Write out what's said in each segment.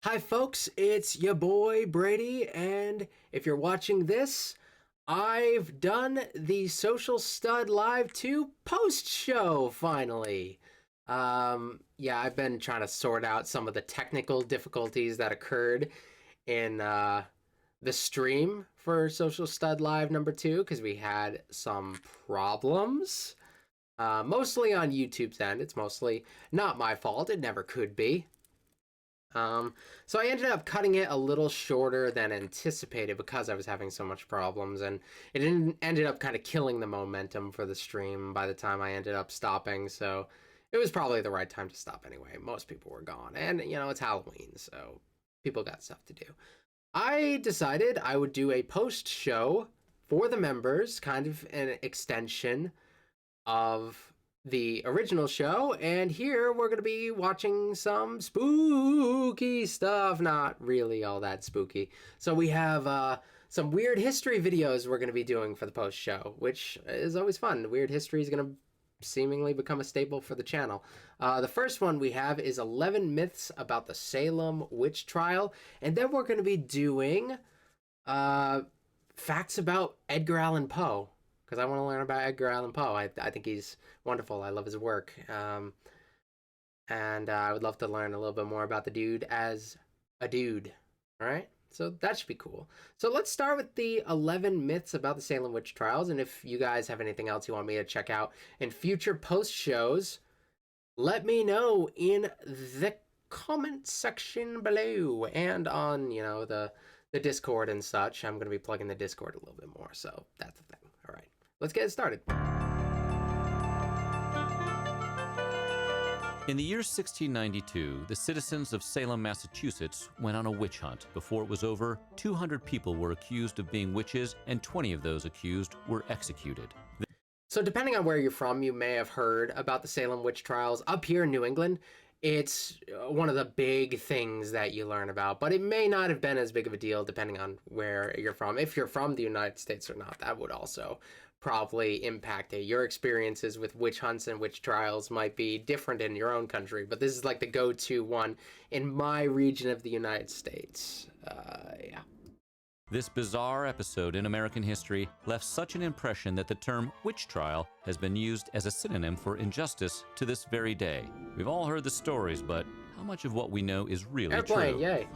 Hi folks, it's your boy Brady, and if you're watching this, I've done the Social Stud Live 2 post show finally. Yeah, I've been trying to sort out some of the technical difficulties that occurred in the stream for Social Stud Live number 2 because we had some problems. Mostly on YouTube's end. It's mostly not my fault. It never could be. So I ended up cutting it a little shorter than anticipated because I was having so much problems, and it ended up kind of killing the momentum for the stream by the time I ended up stopping. So it was probably the right time to stop anyway. Most people were gone, and it's Halloween, so people got stuff to do. I decided I would do a post show for the members, kind of an extension of the original show, and here we're going to be watching some spooky stuff. Not really all that spooky. So we have some weird history videos we're going to be doing for the post show, which is always fun. Weird history is going to seemingly become a staple for the channel. The first one we have is 11 myths about the Salem witch trial, and then we're going to be doing facts about Edgar Allan Poe, because I want to learn about Edgar Allan Poe. I think he's wonderful. I love his work. And I would love to learn a little bit more about the dude as a dude. All right? So that should be cool. So let's start with the 11 myths about the Salem witch trials. And if you guys have anything else you want me to check out in future post shows, let me know in the comment section below and on, the Discord and such. I'm going to be plugging the Discord a little bit more. So that's the thing. All right. Let's get it started. In the year 1692, the citizens of Salem, Massachusetts went on a witch hunt. Before it was over, 200 people were accused of being witches, and 20 of those accused were executed. So depending on where you're from, you may have heard about the Salem witch trials. Up here in New England, it's one of the big things that you learn about, but it may not have been as big of a deal depending on where you're from. If you're from the United States or not, that would also probably impact it. Your experiences with witch hunts and witch trials might be different in your own country, but this is like the go-to one in my region of the United States. Yeah. This bizarre episode in American history left such an impression that the term witch trial has been used as a synonym for injustice to this very day. We've all heard the stories, but how much of what we know is really true? Yay.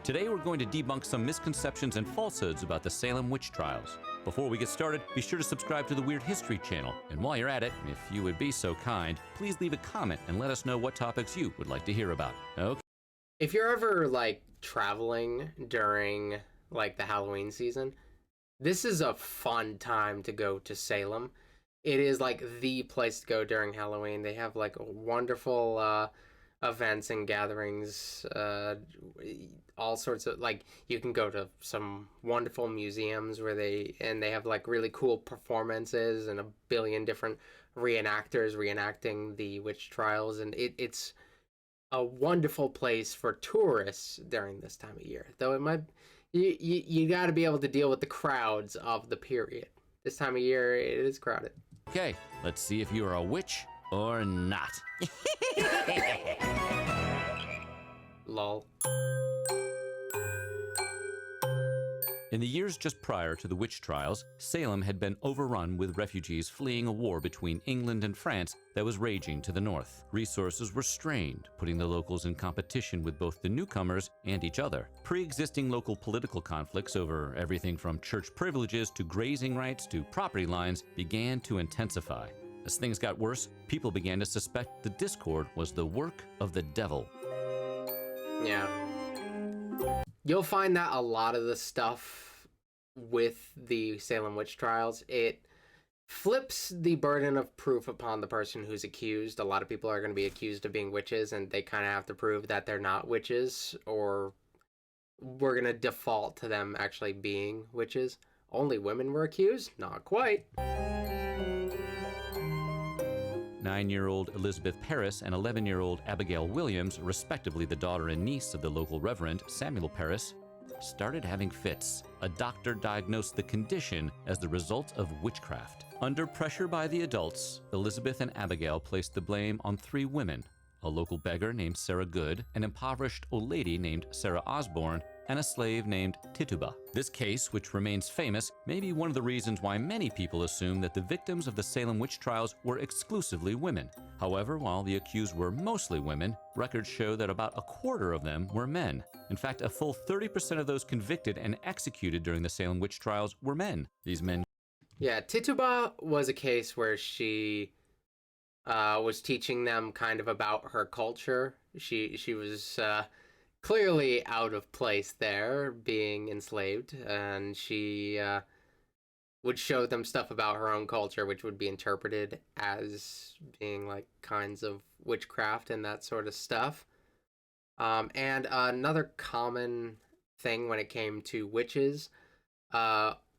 Today we're going to debunk some misconceptions and falsehoods about the Salem witch trials. Before we get started, be sure to subscribe to the Weird History channel. And while you're at it, if you would be so kind, please leave a comment and let us know what topics you would like to hear about. Okay. If you're ever traveling during the Halloween season, this is a fun time to go to Salem. It is the place to go during Halloween. They have wonderful events and gatherings, all sorts of you can go to some wonderful museums where they have really cool performances and a billion different reenactors reenacting the witch trials, and it's a wonderful place for tourists during this time of year. Though it might you got to be able to deal with the crowds of the period. This time of year it is crowded. Okay, let's see if you are a witch or not. Lol. In the years just prior to the witch trials, Salem had been overrun with refugees fleeing a war between England and France that was raging to the north. Resources were strained, putting the locals in competition with both the newcomers and each other. Pre-existing local political conflicts over everything from church privileges to grazing rights to property lines began to intensify. As things got worse, people began to suspect the discord was the work of the devil. Yeah. You'll find that a lot of the stuff with the Salem witch trials, it flips the burden of proof upon the person who's accused. A lot of people are going to be accused of being witches, and they kind of have to prove that they're not witches, or we're going to default to them actually being witches. Only women were accused? Not quite. 9-year-old Elizabeth Parris and 11-year-old Abigail Williams, respectively the daughter and niece of the local Reverend Samuel Parris, started having fits. A doctor diagnosed the condition as the result of witchcraft. Under pressure by the adults, Elizabeth and Abigail placed the blame on 3 women: a local beggar named Sarah Good, an impoverished old lady named Sarah Osborne, and a slave named Tituba. This case, which remains famous, may be one of the reasons why many people assume that the victims of the Salem witch trials were exclusively women. However, while the accused were mostly women, records show that about a quarter of them were men. In fact, a full 30% of those convicted and executed during the Salem witch trials were men. These men... Yeah, Tituba was a case where she was teaching them kind of about her culture. She was clearly out of place there, being enslaved, and she would show them stuff about her own culture, which would be interpreted as being like kinds of witchcraft and that sort of stuff. And another common thing when it came to witches,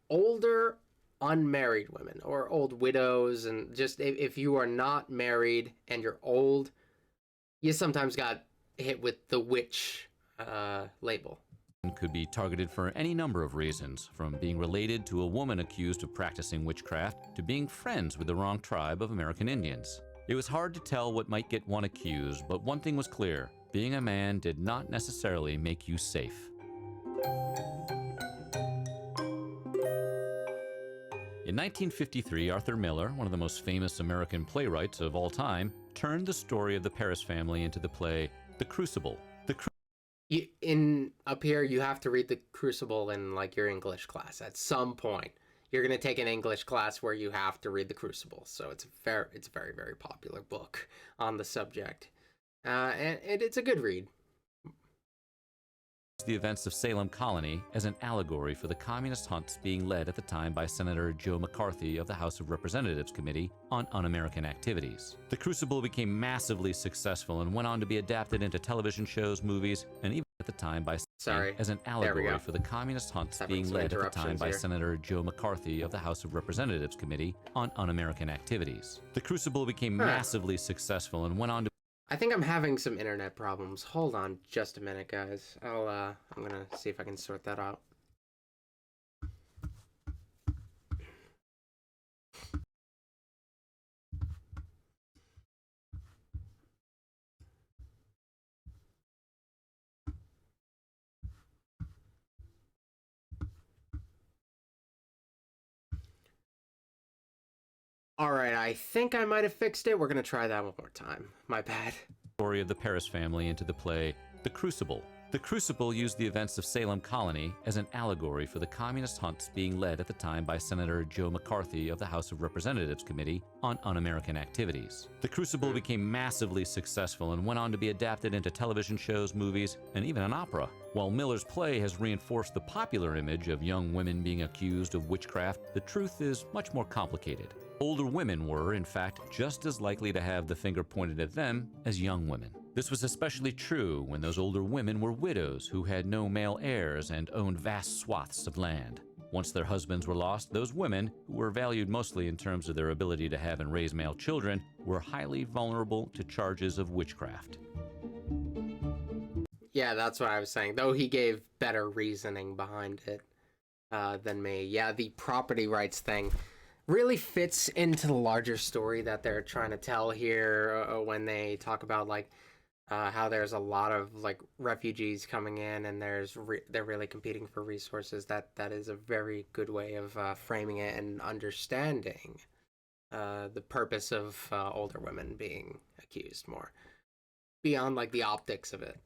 older unmarried women or old widows, and just if you are not married and you're old, you sometimes got hit with the witch label. Could be targeted for any number of reasons, from being related to a woman accused of practicing witchcraft to being friends with the wrong tribe of American Indians. It was hard to tell what might get one accused, but one thing was clear: being a man did not necessarily make you safe. In 1953, Arthur Miller, one of the most famous American playwrights of all time, turned the story of the Paris family into the play The Crucible. Up here, you have to read The Crucible in like your English class at some point. You're going to take an English class where you have to read The Crucible, so it's a very, very popular book on the subject, and it's a good read. The events of Salem Colony as an allegory for the communist hunts being led at the time by Senator Joe McCarthy of the House of Representatives Committee on Un-American Activities. The Crucible became massively successful and went on to be adapted into television shows, movies, and even at the time by as an allegory for the communist hunts being led at the time by Senator Joe McCarthy of the House of Representatives Committee on Un-American Activities. The Crucible became massively successful and went on to... I think I'm having some internet problems. Hold on just a minute, guys. I'm gonna see if I can sort that out. All right, I think I might have fixed it. We're gonna try that one more time. My bad. Story of the Paris family into the play The Crucible. The Crucible used the events of Salem Colony as an allegory for the communist hunts being led at the time by Senator Joe McCarthy of the House of Representatives Committee on Un-American Activities. The Crucible became massively successful and went on to be adapted into television shows, movies, and even an opera. While Miller's play has reinforced the popular image of young women being accused of witchcraft, the truth is much more complicated. Older women were, in fact, just as likely to have the finger pointed at them as young women. This was especially true when those older women were widows who had no male heirs and owned vast swaths of land. Once their husbands were lost, those women, who were valued mostly in terms of their ability to have and raise male children, were highly vulnerable to charges of witchcraft. Yeah, that's what I was saying, though he gave better reasoning behind it than me. Yeah, the property rights thing really fits into the larger story that they're trying to tell here when they talk about like how there's a lot of like refugees coming in and they're really competing for resources. That is a very good way of framing it and understanding the purpose of older women being accused more beyond like the optics of it.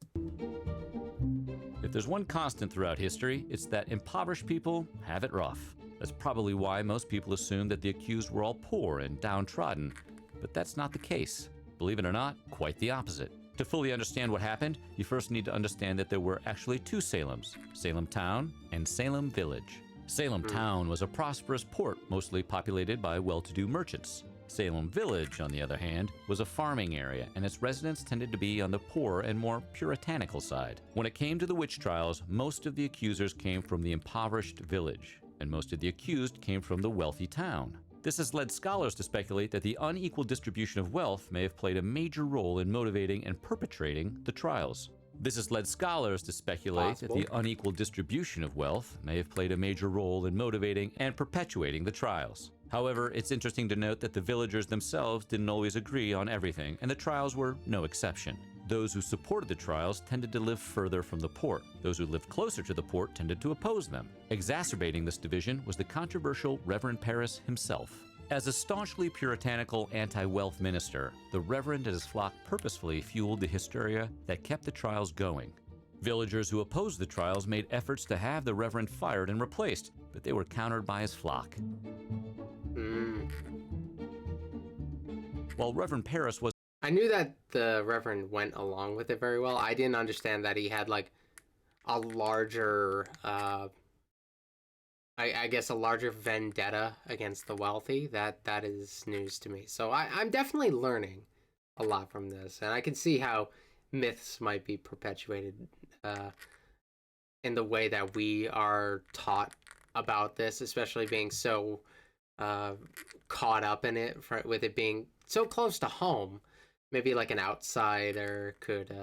If there's one constant throughout history, it's that impoverished people have it rough. That's probably why most people assume that the accused were all poor and downtrodden, but that's not the case. Believe it or not, quite the opposite. To fully understand what happened, you first need to understand that there were actually two Salems, Salem Town and Salem Village. Salem Town was a prosperous port, mostly populated by well-to-do merchants. Salem Village, on the other hand, was a farming area, and its residents tended to be on the poorer and more puritanical side. When it came to the witch trials, most of the accusers came from the impoverished village, and most of the accused came from the wealthy town. This has led scholars to speculate that the unequal distribution of wealth may have played a major role in motivating and perpetrating the trials. This has led scholars to speculate that the unequal distribution of wealth may have played a major role in motivating and perpetuating the trials. However, it's interesting to note that the villagers themselves didn't always agree on everything, and the trials were no exception. Those who supported the trials tended to live further from the port. Those who lived closer to the port tended to oppose them. Exacerbating this division was the controversial Reverend Paris himself. As a staunchly puritanical anti-wealth minister, the Reverend and his flock purposefully fueled the hysteria that kept the trials going. Villagers who opposed the trials made efforts to have the Reverend fired and replaced, but they were countered by his flock. While Reverend Paris was I knew that the Reverend went along with it very well. I didn't understand that he had like a larger, I guess a larger vendetta against the wealthy. That is news to me. So I'm definitely learning a lot from this, and I can see how myths might be perpetuated in the way that we are taught about this, especially being so caught up in it with it being so close to home. Maybe like an outsider could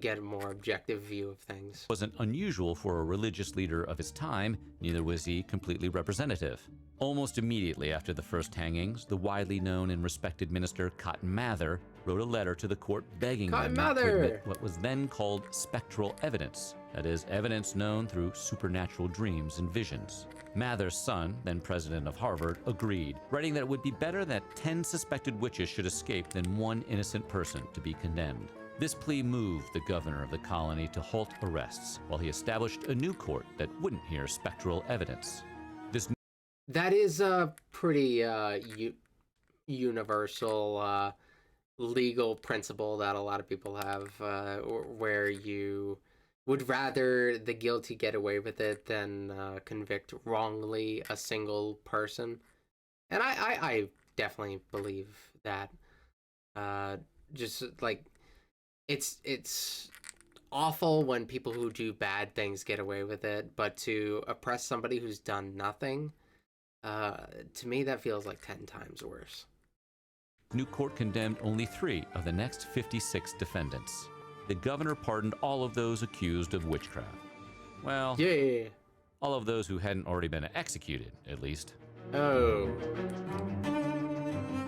get a more objective view of things. Wasn't unusual for a religious leader of his time, neither was he completely representative. Almost immediately after the first hangings, the widely known and respected minister Cotton Mather wrote a letter to the court begging them not to admit what was then called spectral evidence, that is, evidence known through supernatural dreams and visions. Mather's son, then president of Harvard, agreed, writing that it would be better that 10 suspected witches should escape than one innocent person to be condemned. This plea moved the governor of the colony to halt arrests, while he established a new court that wouldn't hear spectral evidence. That is a pretty universal legal principle that a lot of people have, where you would rather the guilty get away with it than convict wrongly a single person. And I definitely believe that. Just like it's awful when people who do bad things get away with it, but to oppress somebody who's done nothing, to me that feels like 10 times worse. New court condemned only 3 of the next 56 defendants. The governor pardoned all of those accused of witchcraft. Well, yeah, all of those who hadn't already been executed, at least. Oh.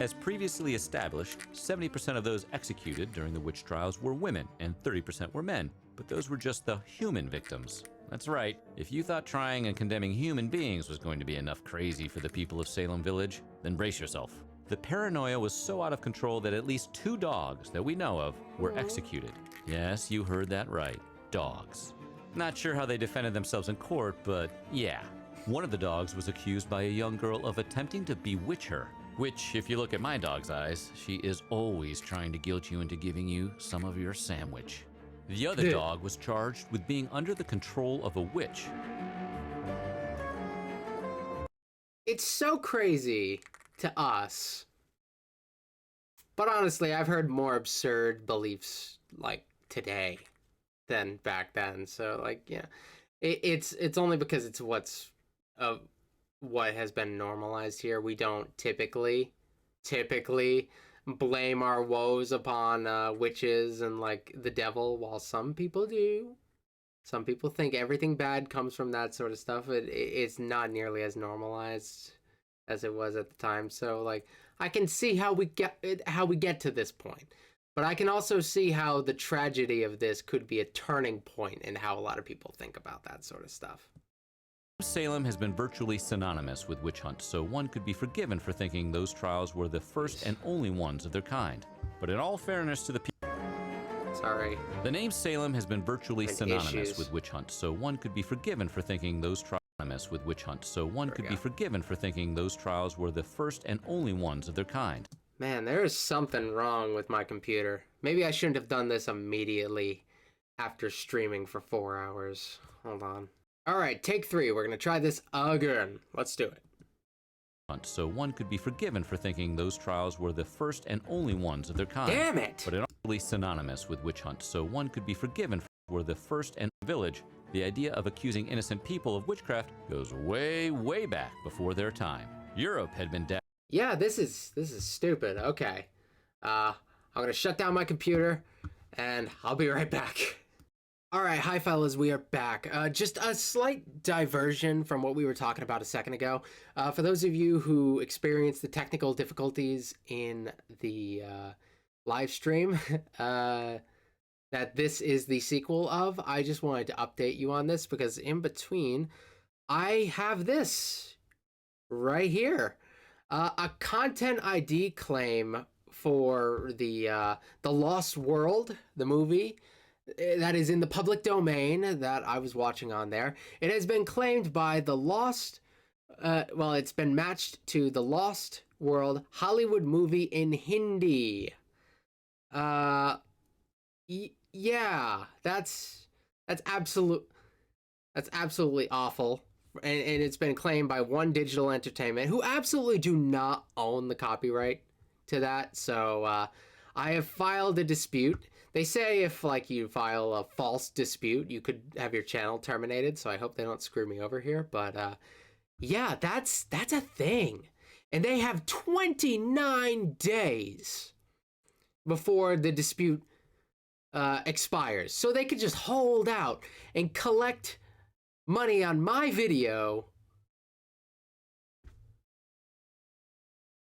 As previously established, 70% of those executed during the witch trials were women and 30% were men, but those were just the human victims. That's right, if you thought trying and condemning human beings was going to be enough crazy for the people of Salem Village, then brace yourself. The paranoia was so out of control that at least 2 dogs that we know of were executed. Yes, you heard that right. Dogs. Not sure how they defended themselves in court, but yeah. One of the dogs was accused by a young girl of attempting to bewitch her, which, if you look at my dog's eyes, she is always trying to guilt you into giving you some of your sandwich. The other dog was charged with being under the control of a witch. It's so crazy to us. But honestly, I've heard more absurd beliefs like today than back then. So like, yeah, it's only because it's what has been normalized here. We don't typically blame our woes upon witches and like the devil, while some people do. Some people think everything bad comes from that sort of stuff. It's not nearly as normalized as it was at the time. So like, I can see how we get to this point, but I can also see how the tragedy of this could be a turning point in how a lot of people think about that sort of stuff. Salem has been virtually synonymous with witch hunts, so one could be forgiven for thinking those trials were the first and only ones of their kind. But in all fairness to the people, sorry, the name Salem has been virtually synonymous with witch hunts, so one could be forgiven for thinking those trials with witch hunts, so one could be forgiven for thinking those trials were the first and only ones of their kind. Man, there is something wrong with my computer. Maybe I shouldn't have done this immediately after streaming for 4 hours. Hold on. All right, take 3. We're gonna try this again. Let's do it. So one could be forgiven for thinking those trials were the first and only ones of their kind. Damn it! But initially synonymous with witch hunts, so one could be forgiven for were the first and village. The idea of accusing innocent people of witchcraft goes way, way back before their time. Europe had been dead. Yeah, this is stupid. Okay. I'm gonna shut down my computer, and I'll be right back. All right, hi fellas, we are back. Just a slight diversion from what we were talking about a second ago. For those of you who experienced the technical difficulties in the live stream that this is the sequel of, I just wanted to update you on this because in between, I have this right here. A content ID claim for the Lost World, the movie that is in the public domain that I was watching on there. It has been claimed by the Lost. Well, it's been matched to the Lost World Hollywood movie in Hindi. Yeah, that's absolutely awful. And it's been claimed by One Digital Entertainment, who absolutely do not own the copyright to that. So I have filed a dispute. They say if like you file a false dispute, you could have your channel terminated. So I hope they don't screw me over here. But yeah, that's a thing, and they have 29 days before the dispute expires, so they could just hold out and collect money on my video,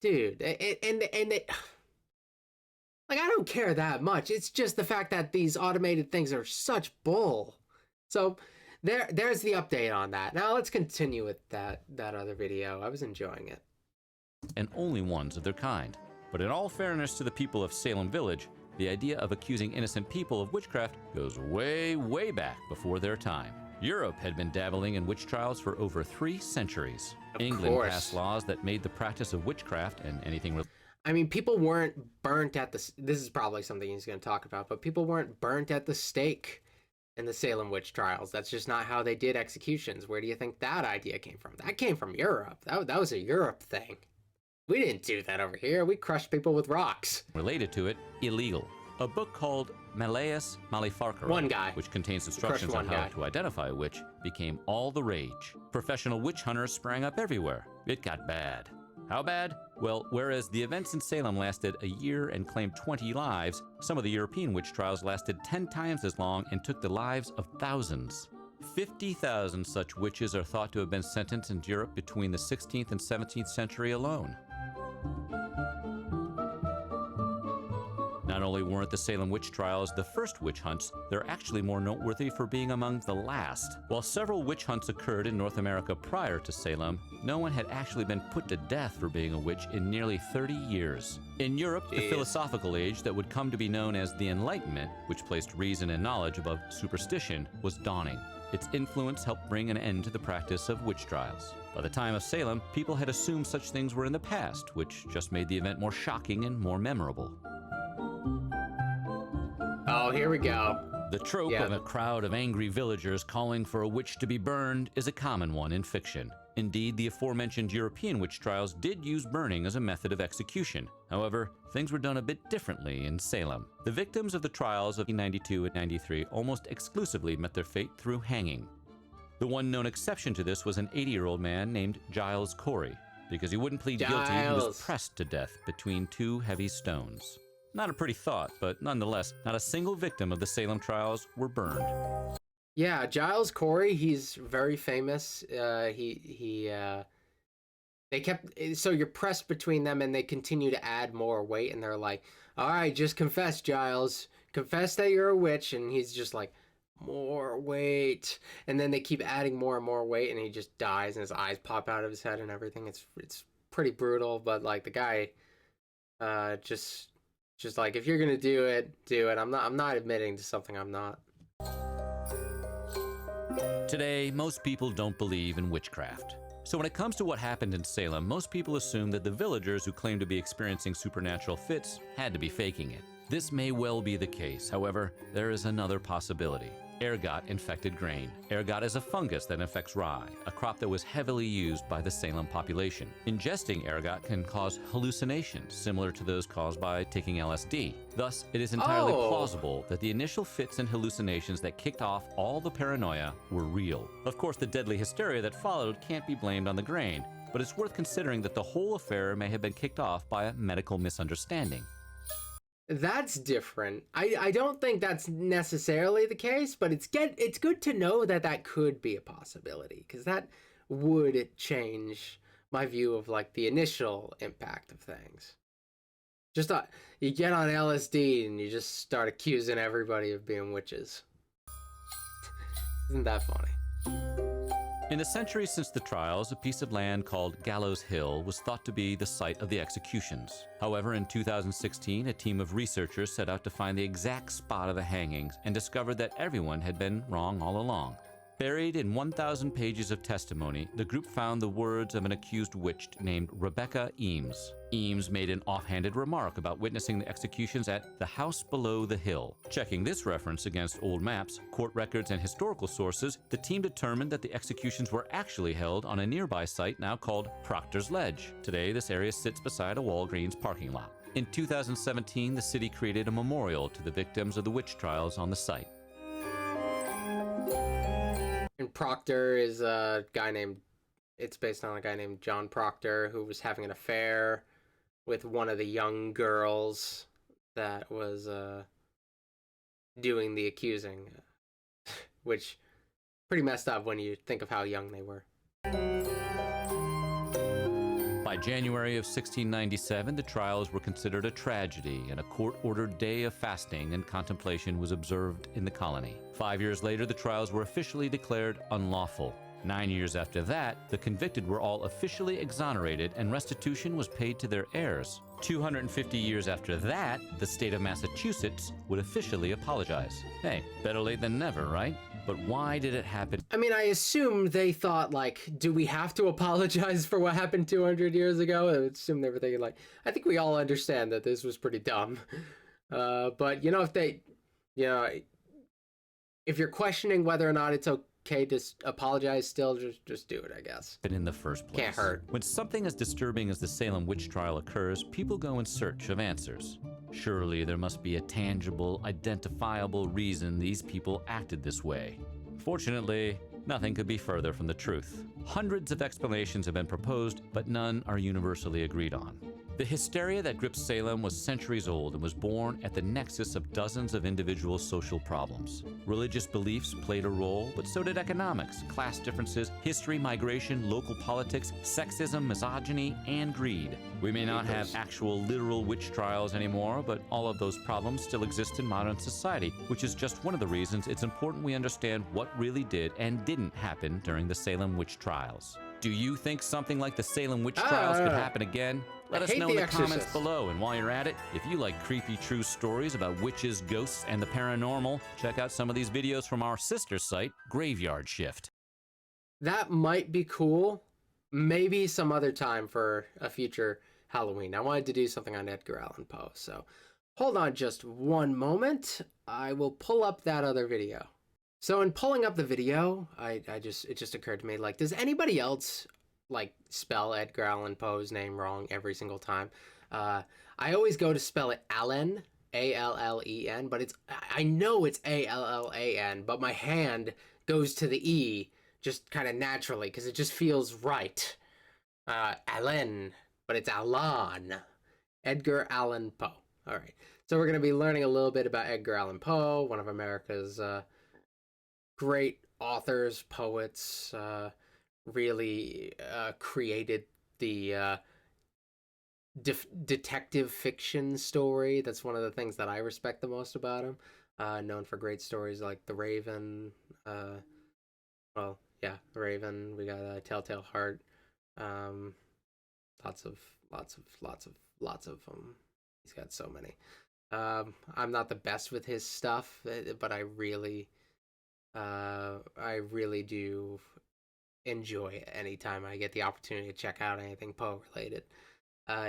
dude. And they, like, I don't care that much. It's just the fact that these automated things are such bull. So there's the update on that. Now let's continue with that other video. I was enjoying it. And only ones of their kind. But in all fairness to the people of Salem Village, the idea of accusing innocent people of witchcraft goes way, way back before their time. Europe had been dabbling in witch trials for over 3 centuries. England passed laws that made the practice of witchcraft and anything. I mean, people weren't burnt at the. This is probably something he's going to talk about, but people weren't burnt at the stake in the Salem witch trials. That's just not how they did executions. Where do you think that idea came from? That came from Europe. That was a Europe thing. We didn't do that over here. We crushed people with rocks. Related to it, illegal. A book called Malleus Maleficarum, which contains instructions on how to identify a witch, became all the rage. Professional witch hunters sprang up everywhere. It got bad. How bad? Well, whereas the events in Salem lasted a year and claimed 20 lives, some of the European witch trials lasted 10 times as long and took the lives of thousands. 50,000 such witches are thought to have been sentenced in Europe between the 16th and 17th century alone. Not only weren't the Salem witch trials the first witch hunts, they're actually more noteworthy for being among the last. While several witch hunts occurred in North America prior to Salem, no one had actually been put to death for being a witch in nearly 30 years. In Europe, the philosophical age that would come to be known as the Enlightenment, which placed reason and knowledge above superstition, was dawning. Its influence helped bring an end to the practice of witch trials. By the time of Salem, people had assumed such things were in the past, which just made the event more shocking and more memorable. Oh, here we go. The trope of a crowd of angry villagers calling for a witch to be burned is a common one in fiction. Indeed, the aforementioned European witch trials did use burning as a method of execution. However, things were done a bit differently in Salem. The victims of the trials of 1892 and 93 almost exclusively met their fate through hanging. The one known exception to this was an 80-year-old man named Giles Corey. Because he wouldn't plead guilty, he was pressed to death between 2 heavy stones. Not a pretty thought, but nonetheless, not a single victim of the Salem trials were burned. Yeah, Giles Corey, he's very famous. They kept, so you're pressed between them and they continue to add more weight and they're like, all right, just confess, Giles. Confess that you're a witch. And he's just like, more weight. And then they keep adding more and more weight and he just dies and his eyes pop out of his head and everything. It's pretty brutal, but like the guy just like, if you're gonna do it, do it. I'm not admitting to something I'm not. Today, most people don't believe in witchcraft. So when it comes to what happened in Salem, most people assume that the villagers who claim to be experiencing supernatural fits had to be faking it. This may well be the case. However, there is another possibility. Ergot infected grain. Ergot is a fungus that infects rye, a crop that was heavily used by the Salem population. Ingesting ergot can cause hallucinations similar to those caused by taking LSD. Thus, it is entirely plausible that the initial fits and hallucinations that kicked off all the paranoia were real. Of course, the deadly hysteria that followed can't be blamed on the grain, but it's worth considering that the whole affair may have been kicked off by a medical misunderstanding. That's different. I don't think that's necessarily the case, but it's good to know that that could be a possibility, because that would change my view of like the initial impact of things. Just thought you get on LSD and you just start accusing everybody of being witches. Isn't that funny? In the centuries since the trials, a piece of land called Gallows Hill was thought to be the site of the executions. However, in 2016, a team of researchers set out to find the exact spot of the hangings and discovered that everyone had been wrong all along. Buried in 1,000 pages of testimony, the group found the words of an accused witch named Rebecca Eames. Eames made an offhanded remark about witnessing the executions at the house below the hill. Checking this reference against old maps, court records, and historical sources, the team determined that the executions were actually held on a nearby site now called Proctor's Ledge. Today, this area sits beside a Walgreens parking lot. In 2017, the city created a memorial to the victims of the witch trials on the site. And Proctor is a guy named, it's based on a guy named John Proctor, who was having an affair with one of the young girls that was doing the accusing, which pretty messed up when you think of how young they were. By January of 1697, the trials were considered a tragedy, and a court-ordered day of fasting and contemplation was observed in the colony. 5 years later, the trials were officially declared unlawful. 9 years after that, the convicted were all officially exonerated and restitution was paid to their heirs. 250 years after that, the state of Massachusetts would officially apologize. Hey, better late than never, right? But why did it happen? I mean, I assume they thought, like, do we have to apologize for what happened 200 years ago? I would assume they were thinking, like, I think we all understand that this was pretty dumb. But, you know, if they, you know, if you're questioning whether or not it's okay to apologize still, just do it, I guess. In the first place. Can't hurt. When something as disturbing as the Salem witch trial occurs, people go in search of answers. Surely there must be a tangible, identifiable reason these people acted this way. Fortunately, nothing could be further from the truth. Hundreds of explanations have been proposed, but none are universally agreed on. The hysteria that gripped Salem was centuries old and was born at the nexus of dozens of individual social problems. Religious beliefs played a role, but so did economics, class differences, history, migration, local politics, sexism, misogyny, and greed. We may not have actual literal witch trials anymore, but all of those problems still exist in modern society, which is just one of the reasons it's important we understand what really did and didn't happen during the Salem witch trials. Do you think something like the Salem witch trials could happen again? Let us know in the comments below. And while you're at it, if you like creepy true stories about witches, ghosts, and the paranormal, check out some of these videos from our sister site, Graveyard Shift. That might be cool. Maybe some other time for a future Halloween. I wanted to do something on Edgar Allan Poe, so hold on just one moment. I will pull up that other video. So in pulling up the video, it just occurred to me, like, does anybody else like spell Edgar Allan Poe's name wrong every single time? I always go to spell it Allen, Allen, but I know it's Allan, but my hand goes to the E just kind of naturally because it just feels right. Allen, but it's Allan. Edgar Allan Poe. All right. So we're going to be learning a little bit about Edgar Allan Poe, one of America's great authors, poets, really created the detective fiction story. That's one of the things that I respect the most about him. Known for great stories like The Raven. Well, yeah, The Raven. We got Telltale Heart. Lots of them. He's got so many. I'm not the best with his stuff, but I really do enjoy it anytime I get the opportunity to check out anything Poe related.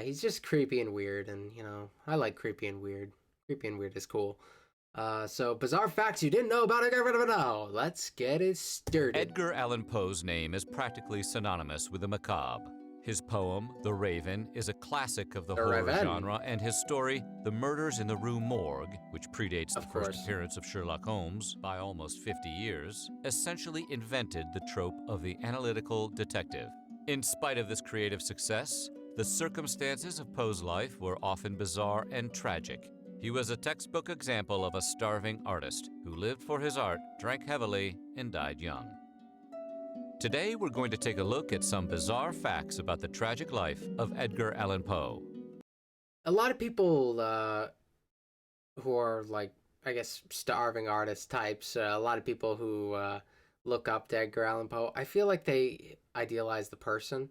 He's just creepy and weird, and you know, I like creepy and weird. Creepy and weird is cool. So bizarre facts you didn't know about Edgar. Let's get it started. Edgar Allan Poe's name is practically synonymous with the macabre. His poem, The Raven, is a classic of the horror genre, and his story, The Murders in the Rue Morgue, which predates the first appearance of Sherlock Holmes by almost 50 years, essentially invented the trope of the analytical detective. In spite of this creative success, the circumstances of Poe's life were often bizarre and tragic. He was a textbook example of a starving artist who lived for his art, drank heavily, and died young. Today, we're going to take a look at some bizarre facts about the tragic life of Edgar Allan Poe. A lot of people who are like, I guess, starving artist types, a lot of people who look up to Edgar Allan Poe, I feel like they idealize the person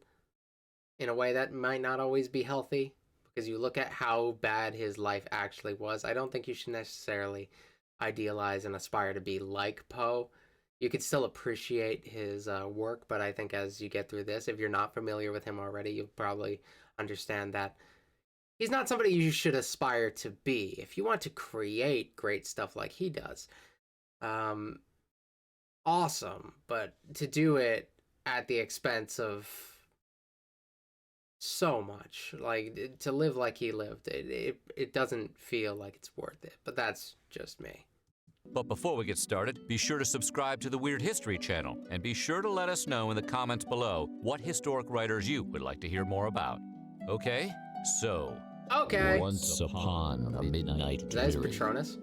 in a way that might not always be healthy, because you look at how bad his life actually was. I don't think you should necessarily idealize and aspire to be like Poe. You could still appreciate his work, but I think as you get through this, if you're not familiar with him already, you'll probably understand that he's not somebody you should aspire to be. If you want to create great stuff like he does, awesome, but to do it at the expense of so much, like to live like he lived, it doesn't feel like it's worth it. But that's just me. But before we get started, be sure to subscribe to the Weird History channel, and be sure to let us know in the comments below what historic writers you would like to hear more about. Okay? So, Okay. Once upon a midnight Is that his dreary. Patronus?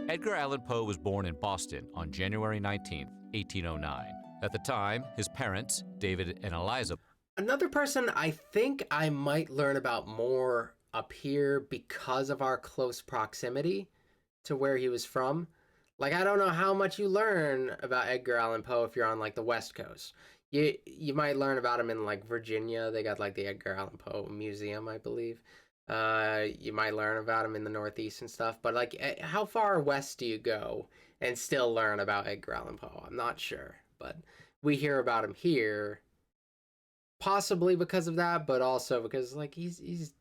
Edgar Allan Poe was born in Boston on January 19, 1809. At the time, his parents, David and Eliza, Another person I think I might learn about more up here because of our close proximity to where he was from. Like, I don't know how much you learn about Edgar Allan Poe if you're on like the West Coast. You might learn about him in like Virginia. They got like the Edgar Allan Poe Museum, I believe. You might learn about him in the Northeast and stuff. But like, how far west do you go and still learn about Edgar Allan Poe? I'm not sure, but we hear about him here, possibly because of that, but also because like he's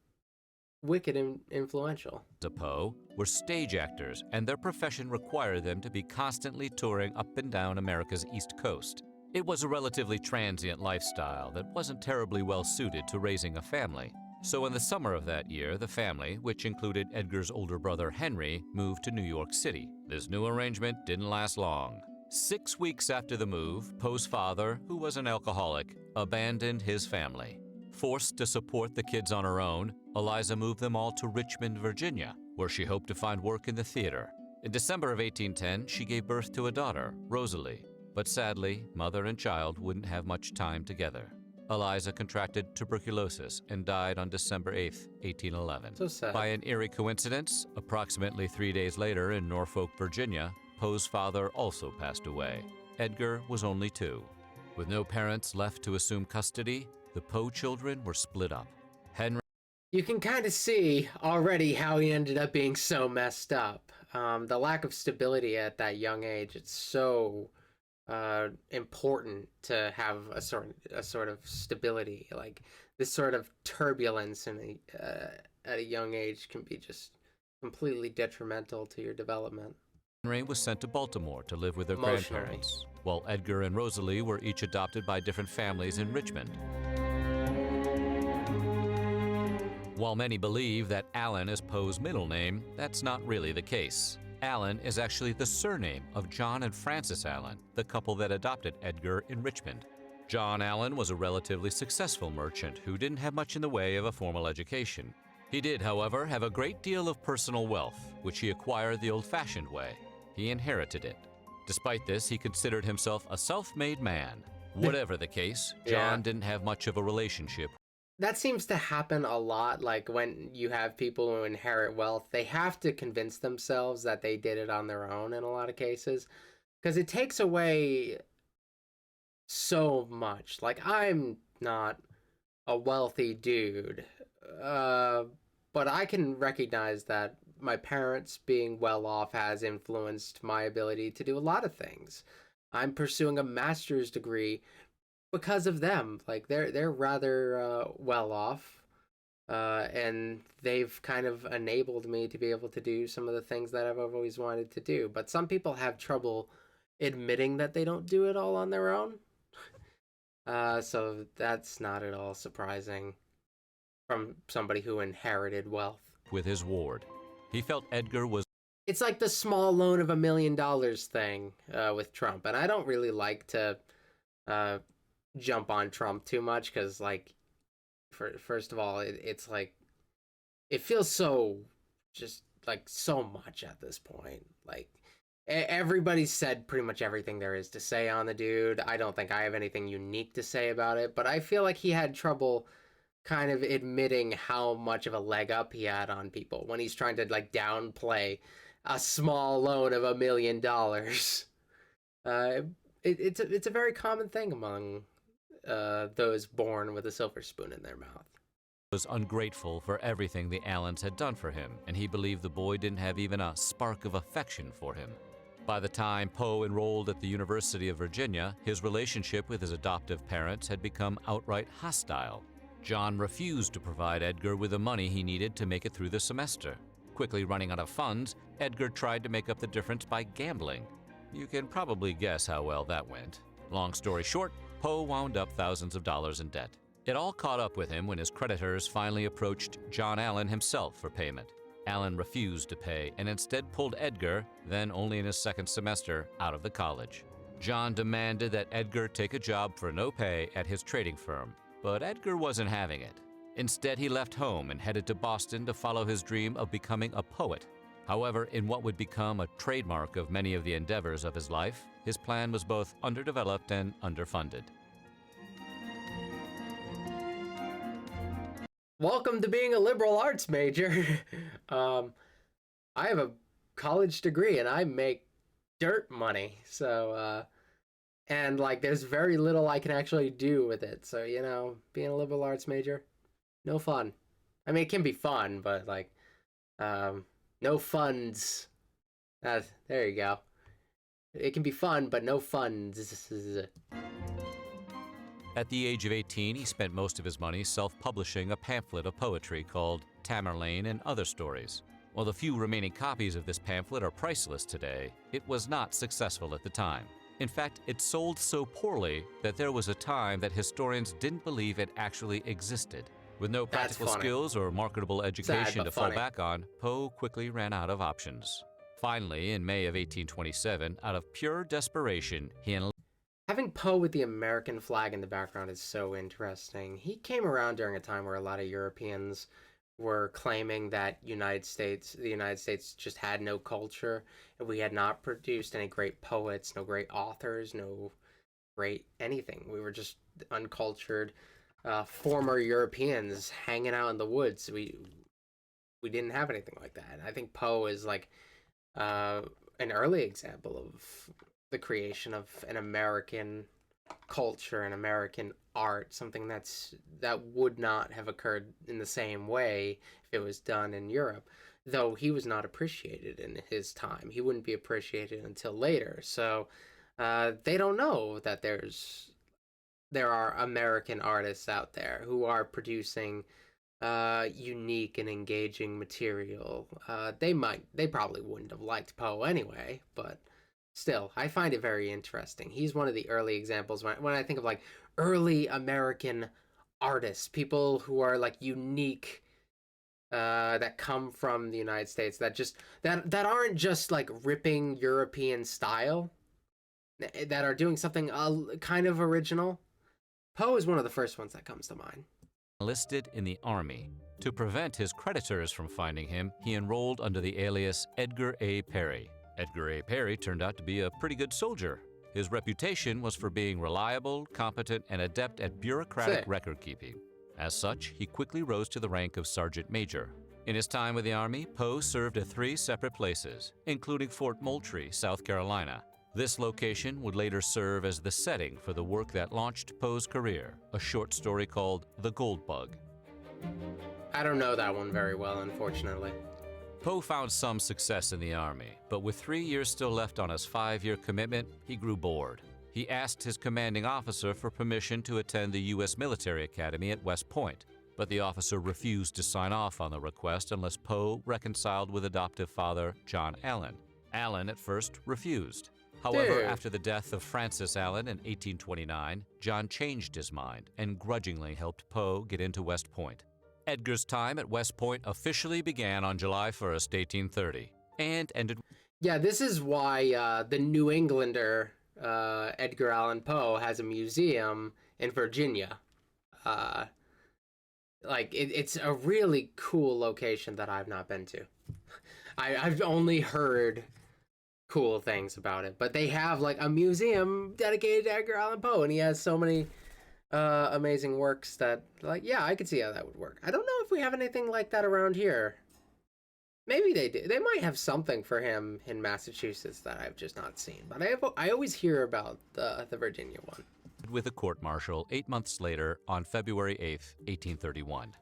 wicked and influential. Poe were stage actors, and their profession required them to be constantly touring up and down America's East Coast. It was a relatively transient lifestyle that wasn't terribly well suited to raising a family. So in the summer of that year, the family, which included Edgar's older brother Henry, moved to New York City. This new arrangement didn't last long. 6 weeks after the move, Poe's father, who was an alcoholic, abandoned his family. Forced to support the kids on her own, Eliza moved them all to Richmond, Virginia, where she hoped to find work in the theater. In December of 1810, she gave birth to a daughter, Rosalie. But sadly, mother and child wouldn't have much time together. Eliza contracted tuberculosis and died on December 8, 1811. So sad. By an eerie coincidence, approximately 3 days later in Norfolk, Virginia, Poe's father also passed away. Edgar was only 2. With no parents left to assume custody, the Poe children were split up. Henry You can kind of see already how he ended up being so messed up. The lack of stability at that young age, it's so important to have a sort of stability. Like this sort of turbulence at a young age can be just completely detrimental to your development. was sent to Baltimore to live with their Emotionally. grandparents, while Edgar and Rosalie were each adopted by different families in Richmond. While many believe that Allan is Poe's middle name, that's not really the case. Allan is actually the surname of John and Frances Allan, the couple that adopted Edgar in Richmond. John Allan was a relatively successful merchant who didn't have much in the way of a formal education. He did, however, have a great deal of personal wealth, which he acquired the old-fashioned way. He inherited it. Despite this, he considered himself a self-made man. Whatever the case, John Yeah. didn't have much of a relationship. That seems to happen a lot. Like when you have people who inherit wealth, they have to convince themselves that they did it on their own in a lot of cases, because it takes away so much. Like, I'm not a wealthy dude, but I can recognize that my parents being well off has influenced my ability to do a lot of things. I'm pursuing a master's degree because of them. Like they're rather well off, and they've kind of enabled me to be able to do some of the things that I've always wanted to do. But some people have trouble admitting that they don't do it all on their own. So that's not at all surprising from somebody who inherited wealth. With his ward. He felt Edgar was It's like the small loan of $1 million thing with Trump, and I don't really like to jump on Trump too much because, like, first of all, it's like it feels so just like so much at this point. Like everybody's said pretty much everything there is to say on the dude. I don't think I have anything unique to say about it, but I feel like he had trouble kind of admitting how much of a leg up he had on people when he's trying to like downplay a small loan of $1 million. Uh, it's a very common thing among those born with a silver spoon in their mouth. Was ungrateful for everything the Allens had done for him, and he believed the boy didn't have even a spark of affection for him. By the time Poe enrolled at the University of Virginia, his relationship with his adoptive parents had become outright hostile. John refused to provide Edgar with the money he needed to make it through the semester. Quickly running out of funds, Edgar tried to make up the difference by gambling. You can probably guess how well that went. Long story short, Poe wound up thousands of dollars in debt. It all caught up with him when his creditors finally approached John Allan himself for payment. Allan refused to pay and instead pulled Edgar, then only in his second semester, out of the college. John demanded that Edgar take a job for no pay at his trading firm, but Edgar wasn't having it. Instead, he left home and headed to Boston to follow his dream of becoming a poet. However, in what would become a trademark of many of the endeavors of his life, his plan was both underdeveloped and underfunded. Welcome to being a liberal arts major. I have a college degree and I make dirt money. So, and like there's very little I can actually do with it. So, being a liberal arts major, no fun. I mean, it can be fun, but like, no funds. There you go. It can be fun, but no funds. At the age of 18, he spent most of his money self-publishing a pamphlet of poetry called Tamerlane and Other Stories. While the few remaining copies of this pamphlet are priceless today, it was not successful at the time. In fact, it sold so poorly that there was a time that historians didn't believe it actually existed. With no practical skills or marketable education to fall back on, Poe quickly ran out of options. Finally, in May of 1827, out of pure desperation, he Having Poe with the American flag in the background is so interesting. He came around during a time where a lot of Europeans were claiming that the United States just had no culture, and we had not produced any great poets, no great authors, no great anything. We were just uncultured former Europeans hanging out in the woods. We didn't have anything like that. I think Poe is like an early example of the creation of an American culture and American art, something that would not have occurred in the same way if it was done in Europe. Though he was not appreciated in his time. He wouldn't be appreciated until later. So they don't know that there are American artists out there who are producing unique and engaging material. They probably wouldn't have liked Poe anyway, but still, I find it very interesting. He's one of the early examples when I think of like early American artists, people who are like unique, that come from the United States, that aren't just like ripping European style, that are doing something kind of original. Poe is one of the first ones that comes to mind. Enlisted in the Army. To prevent his creditors from finding him, he enrolled under the alias Edgar A. Perry. Edgar A. Perry turned out to be a pretty good soldier. His reputation was for being reliable, competent, and adept at bureaucratic record-keeping. As such, he quickly rose to the rank of Sergeant Major. In his time with the Army, Poe served at 3 separate places, including Fort Moultrie, South Carolina. This location would later serve as the setting for the work that launched Poe's career, a short story called The Gold Bug. I don't know that one very well, unfortunately. Poe found some success in the Army, but with 3 years still left on his 5-year commitment, he grew bored. He asked his commanding officer for permission to attend the U.S. Military Academy at West Point, but the officer refused to sign off on the request unless Poe reconciled with adoptive father John Allan. Allan at first refused. However, after the death of Francis Allan in 1829, John changed his mind and grudgingly helped Poe get into West Point. Edgar's time at West Point officially began on July 1st, 1830, and ended... Yeah, this is why the New Englander, Edgar Allan Poe, has a museum in Virginia. Like it's a really cool location that I've not been to. I've only heard cool things about it, but they have like a museum dedicated to Edgar Allan Poe, and he has so many amazing works that, like, yeah, I could see how that would work. I don't know if we have anything like that around here. Maybe they do. They might have something for him in Massachusetts that I've just not seen. But I always hear about the Virginia one. With a court-martial 8 months later on February 8, 1831.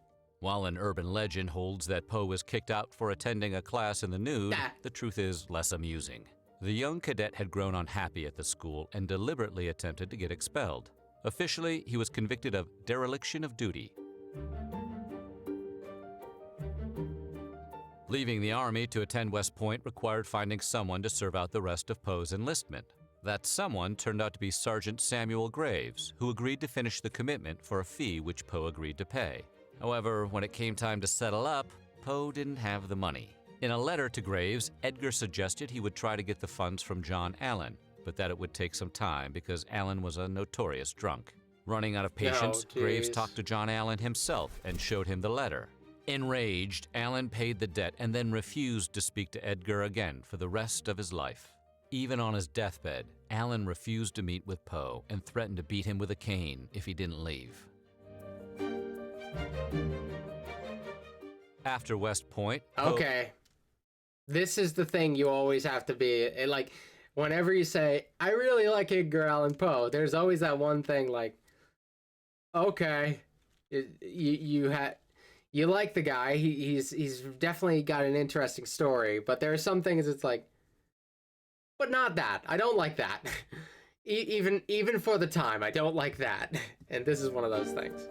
While an urban legend holds that Poe was kicked out for attending a class in the nude, the truth is less amusing. The young cadet had grown unhappy at the school and deliberately attempted to get expelled. Officially, he was convicted of dereliction of duty. Leaving the Army to attend West Point required finding someone to serve out the rest of Poe's enlistment. That someone turned out to be Sergeant Samuel Graves, who agreed to finish the commitment for a fee which Poe agreed to pay. However, when it came time to settle up, Poe didn't have the money. In a letter to Graves, Edgar suggested he would try to get the funds from John Allan, but that it would take some time because Allan was a notorious drunk. Running out of patience, Graves talked to John Allan himself and showed him the letter. Enraged, Allan paid the debt and then refused to speak to Edgar again for the rest of his life. Even on his deathbed, Allan refused to meet with Poe and threatened to beat him with a cane if he didn't leave. After West Point, Poe... Okay. This is the thing you always have to be, like, whenever you say, I really like Edgar Allan Poe, there's always that one thing like, okay, you like the guy, he's definitely got an interesting story, but there are some things it's like, but not that. I don't like that. Even for the time, I don't like that. And this is one of those things.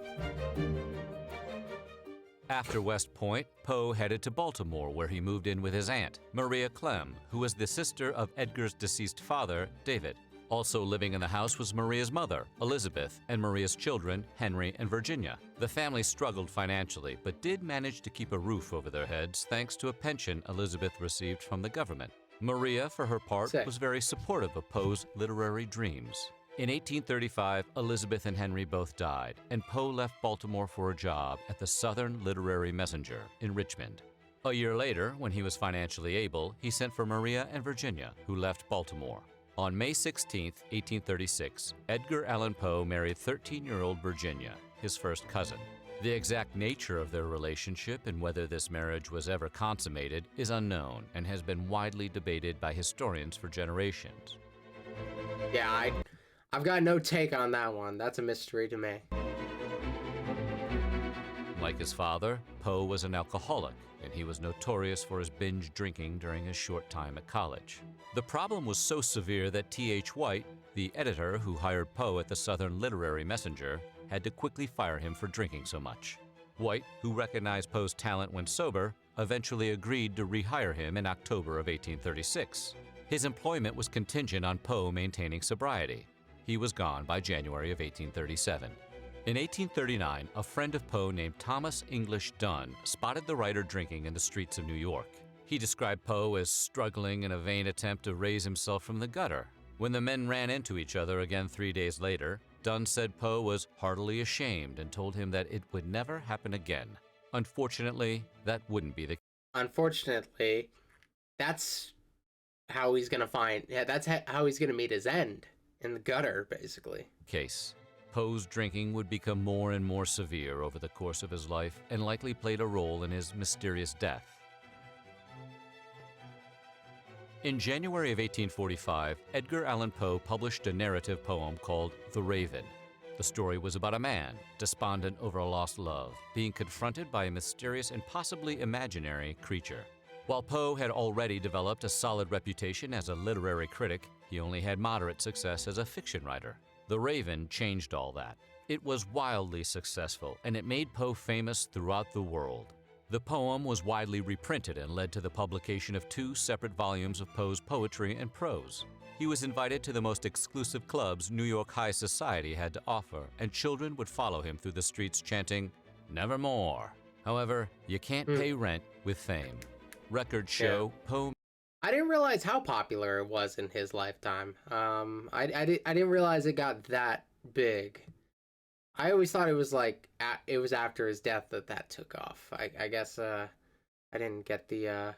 After West Point, Poe headed to Baltimore, where he moved in with his aunt, Maria Clem, who was the sister of Edgar's deceased father, David. Also living in the house was Maria's mother, Elizabeth, and Maria's children, Henry and Virginia. The family struggled financially, but did manage to keep a roof over their heads thanks to a pension Elizabeth received from the government. Maria, for her part, was very supportive of Poe's literary dreams. In 1835, Elizabeth and Henry both died, and Poe left Baltimore for a job at the Southern Literary Messenger in Richmond. A year later, when he was financially able, he sent for Maria and Virginia, who left Baltimore. On May 16, 1836, Edgar Allan Poe married 13-year-old Virginia, his first cousin. The exact nature of their relationship and whether this marriage was ever consummated is unknown and has been widely debated by historians for generations. Yeah, I've got no take on that one. That's a mystery to me. Like his father, Poe was an alcoholic, and he was notorious for his binge drinking during his short time at college. The problem was so severe that T.H. White, the editor who hired Poe at the Southern Literary Messenger, had to quickly fire him for drinking so much. White, who recognized Poe's talent when sober, eventually agreed to rehire him in October of 1836. His employment was contingent on Poe maintaining sobriety. He was gone by January of 1837. In 1839, a friend of Poe named Thomas English Dunn spotted the writer drinking in the streets of New York. He described Poe as struggling in a vain attempt to raise himself from the gutter. When the men ran into each other again 3 days later, Dunn said Poe was heartily ashamed and told him that it would never happen again. Unfortunately, that wouldn't be the case. Unfortunately, that's how he's gonna how he's gonna meet his end, in the gutter, basically. Poe's drinking would become more and more severe over the course of his life and likely played a role in his mysterious death. In January of 1845, Edgar Allan Poe published a narrative poem called The Raven. The story was about a man, despondent over a lost love, being confronted by a mysterious and possibly imaginary creature. While Poe had already developed a solid reputation as a literary critic, he only had moderate success as a fiction writer. The Raven changed all that. It was wildly successful, and it made Poe famous throughout the world. The poem was widely reprinted and led to the publication of 2 separate volumes of Poe's poetry and prose. He was invited to the most exclusive clubs New York high society had to offer, and children would follow him through the streets chanting, "Nevermore." However, you can't pay rent with fame. Records show Poe... I didn't realize how popular it was in his lifetime. I didn't realize it got that big. I always thought it was like it was after his death that took off. I guess I didn't get the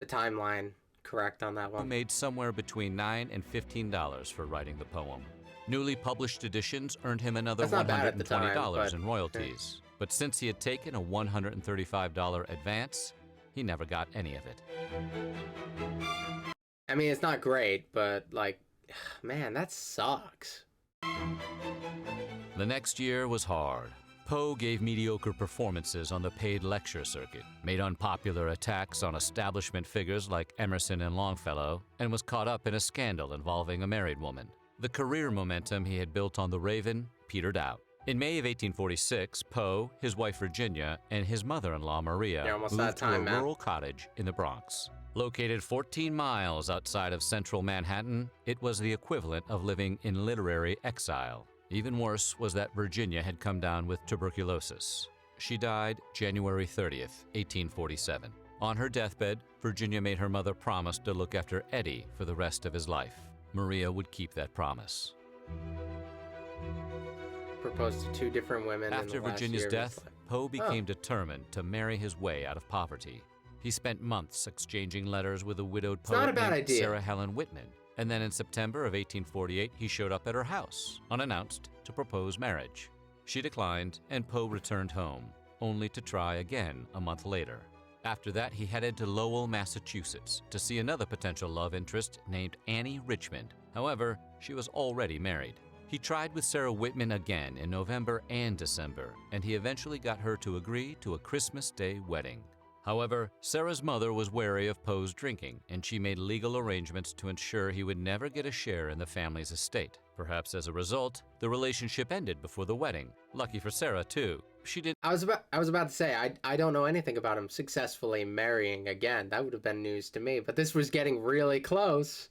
timeline correct on that Who one. made somewhere between $9 and $15 for writing the poem. Newly published editions earned him another That's not bad at the time, $120 in royalties. But since he had taken a $135 advance, he never got any of it. I mean, it's not great, but like, man, that sucks. The next year was hard. Poe gave mediocre performances on the paid lecture circuit, made unpopular attacks on establishment figures like Emerson and Longfellow, and was caught up in a scandal involving a married woman. The career momentum he had built on The Raven petered out. In May of 1846, Poe, his wife Virginia, and his mother-in-law Maria moved to a rural cottage in the Bronx. Located 14 miles outside of central Manhattan, it was the equivalent of living in literary exile. Even worse was that Virginia had come down with tuberculosis. She died January 30th, 1847. On her deathbed, Virginia made her mother promise to look after Eddie for the rest of his life. Maria would keep that promise. Proposed to two different women. After in the Virginia's last year of his death, life. Poe became determined to marry his way out of poverty. He spent months exchanging letters with a widowed not a poet bad named idea. Sarah Helen Whitman. And then in September of 1848, he showed up at her house, unannounced, to propose marriage. She declined, and Poe returned home, only to try again a month later. After that, he headed to Lowell, Massachusetts, to see another potential love interest named Annie Richmond. However, she was already married. He tried with Sarah Whitman again in November and December, and he eventually got her to agree to a Christmas Day wedding. However, Sarah's mother was wary of Poe's drinking, and she made legal arrangements to ensure he would never get a share in the family's estate. Perhaps as a result, the relationship ended before the wedding. Lucky for Sarah, too. She didn't. I was about to say I don't know anything about him successfully marrying again. That would have been news to me. But this was getting really close.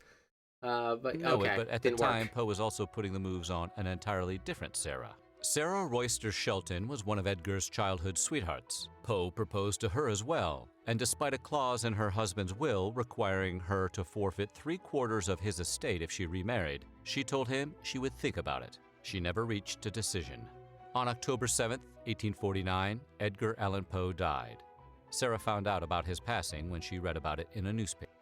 But know okay, it, but at the didn't time, work. Poe was also putting the moves on an entirely different Sarah. Sarah Royster Shelton was one of Edgar's childhood sweethearts. Poe proposed to her as well, and despite a clause in her husband's will requiring her to forfeit 3/4 of his estate if she remarried, she told him she would think about it. She never reached a decision. On October 7th, 1849, Edgar Allan Poe died. Sarah found out about his passing when she read about it in a newspaper.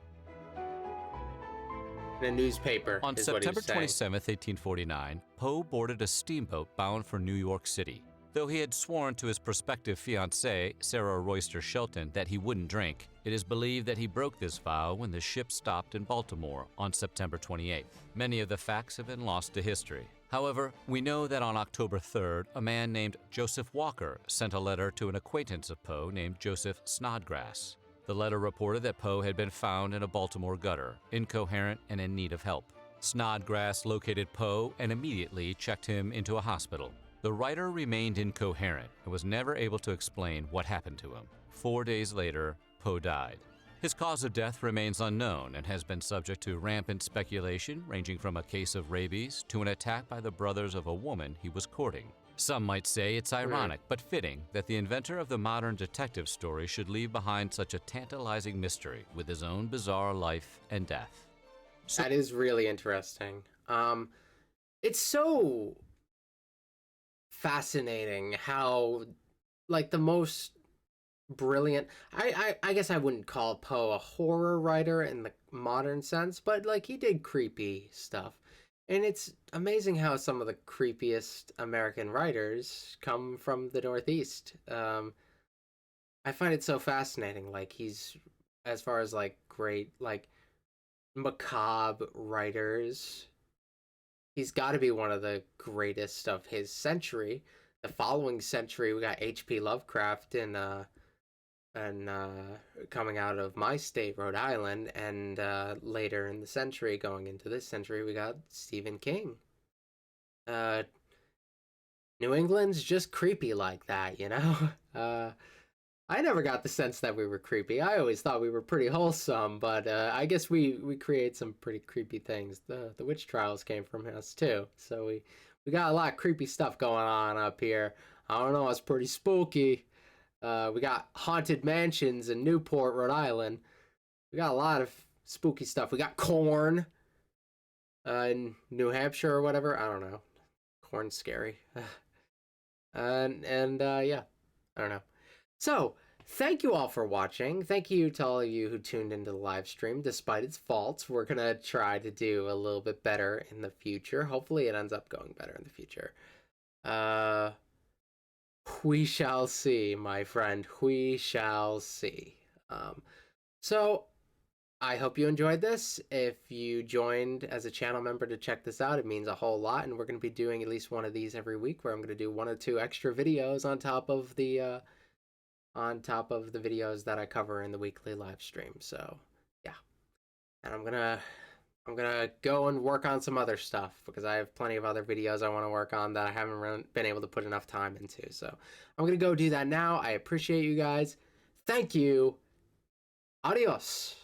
In a newspaper. On is what he September was saying. 27th, 1849, Poe boarded a steamboat bound for New York City. Though he had sworn to his prospective fiancée, Sarah Royster Shelton, that he wouldn't drink, it is believed that he broke this vow when the ship stopped in Baltimore on September 28th. Many of the facts have been lost to history. However, we know that on October 3rd, a man named Joseph Walker sent a letter to an acquaintance of Poe named Joseph Snodgrass. The letter reported that Poe had been found in a Baltimore gutter, incoherent and in need of help. Snodgrass located Poe and immediately checked him into a hospital. The writer remained incoherent and was never able to explain what happened to him. 4 days later, Poe died. His cause of death remains unknown and has been subject to rampant speculation, ranging from a case of rabies to an attack by the brothers of a woman he was courting. Some might say it's ironic, but fitting, that the inventor of the modern detective story should leave behind such a tantalizing mystery with his own bizarre life and death. That is really interesting. It's so fascinating how, like, the most brilliant. I guess I wouldn't call Poe a horror writer in the modern sense, but like he did creepy stuff. And it's amazing how some of the creepiest American writers come from the Northeast. I find it so fascinating. Like he's, as far as like great, like macabre writers, he's got to be one of the greatest of his century. The following century, we got H.P. Lovecraft and coming out of my state, Rhode Island, and later in the century, going into this century, we got Stephen King. New England's just creepy like that, you know? I never got the sense that we were creepy. I always thought we were pretty wholesome, but I guess we create some pretty creepy things. The witch trials came from us too, so we got a lot of creepy stuff going on up here. I don't know, it's pretty spooky. We got haunted mansions in Newport, Rhode Island. We got a lot of spooky stuff. We got corn in New Hampshire or whatever. I don't know. corn's scary. Yeah, I don't know. So, thank you all for watching. Thank you to all of you who tuned into the live stream despite its faults. We're going to try to do a little bit better in the future. Hopefully it ends up going better in the future. We shall see, my friend. We shall see. So, I hope you enjoyed this. If you joined as a channel member to check this out, it means a whole lot, and we're going to be doing at least one of these every week, where I'm going to do 1 or 2 extra videos on top of the videos that I cover in the weekly live stream. So, yeah. And I'm gonna go and work on some other stuff because I have plenty of other videos I want to work on that I haven't been able to put enough time into. So, I'm gonna go do that now. I appreciate you guys. Thank you. Adios.